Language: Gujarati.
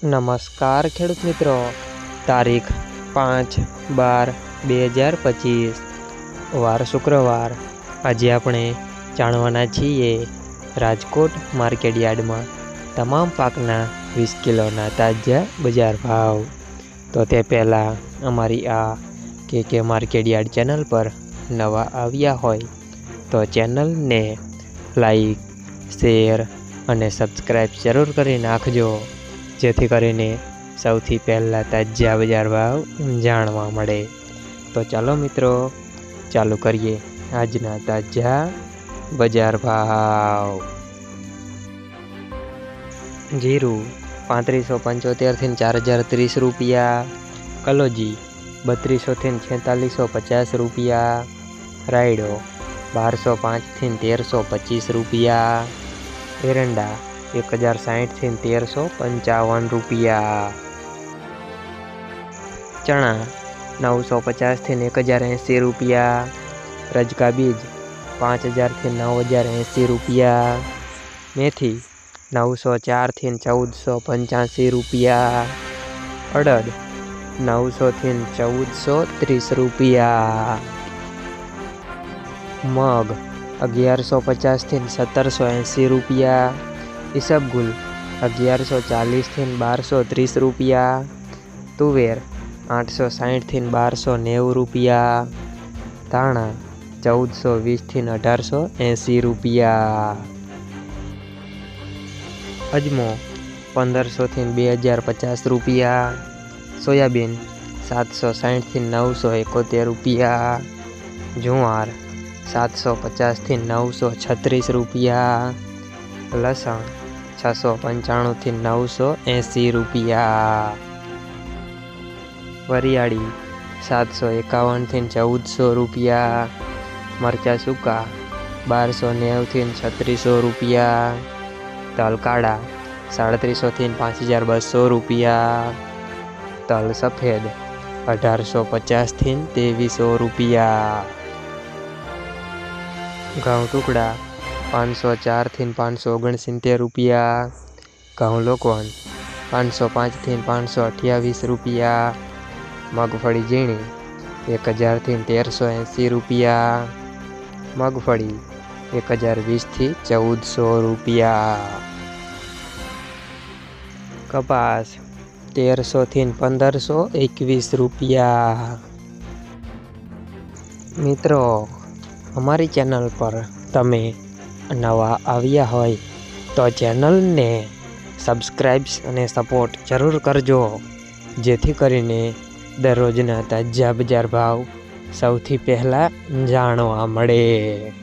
નમસ્કાર ખેડૂત મિત્રો, તારીખ 5/12/2025 વાર શુક્રવાર। આજે આપણે જાણવાના છીએ રાજકોટ માર્કેટયાર્ડમાં તમામ પાકના 20 કિલોના તાજા બજાર ભાવ। તો તે પહેલાં અમારી આ કે માર્કેટયાર્ડ ચેનલ પર નવા આવ્યા હોય તો ચેનલને લાઈક, શેર અને સબસ્ક્રાઈબ જરૂર કરી નાખજો, જેથી કરીને સૌથી પહેલાં તાજા બજાર ભાવ જાણવા મળે। તો ચાલો મિત્રો, ચાલુ કરીએ આજના તાજા બજાર ભાવ। જીરું 3575 થી 4030 રૂપિયા, કલોજી 3200 થી 4650 રૂપિયા, રાયડો 1205 થી 1325 રૂપિયા, એરંડા 1060 થી 1355 રૂપિયા, ચણા 950 થી 1080 રૂપિયા, રજકા બીજ 5000 થી 9080 રૂપિયા, મેથી 904 થી 1485 રૂપિયા, અડદ 900 થી 1430 રૂપિયા, મગ 1150 થી 1780 રૂપિયા, ઈસબગુલ 1140 થી 1230 રૂપિયા, તુવેર 860 થી 1290 રૂપિયા, ધાણા 1420 થી 1880 રૂપિયા, અજમો 1500 થી 2050 રૂપિયા, સોયાબીન 760 થી 971 રૂપિયા, જુવાર 750 થી 936 રૂપિયા, લસણ 695 થી 980 રૂપિયા, વરિયાળી 751 થી 1400 રૂપિયા, મરચાં સૂકા 1290 થી 3600 રૂપિયા, તલ કાળા 3700 થી 5200 રૂપિયા, તલ સફેદ 1850 થી 2300 રૂપિયા, ઘઉં ટુકડા 504 થી 569 રૂપિયા, ઘઉં લોકવન 505 થી 528 રૂપિયા, મગફળી ઝીણી 1000 થી 1380 રૂપિયા, મગફળી 1020 થી 1400 રૂપિયા, કપાસ 1300 થી 1521 રૂપિયા। મિત્રો, અમારી ચેનલ પર તમે નવા આવ્યા હોય તો ચેનલને સબસ્ક્રાઈબ અને સપોર્ટ જરૂર કરજો, જેથી કરીને દરરોજના તાજા બજાર ભાવ સૌથી પહેલાં જાણવા મળે।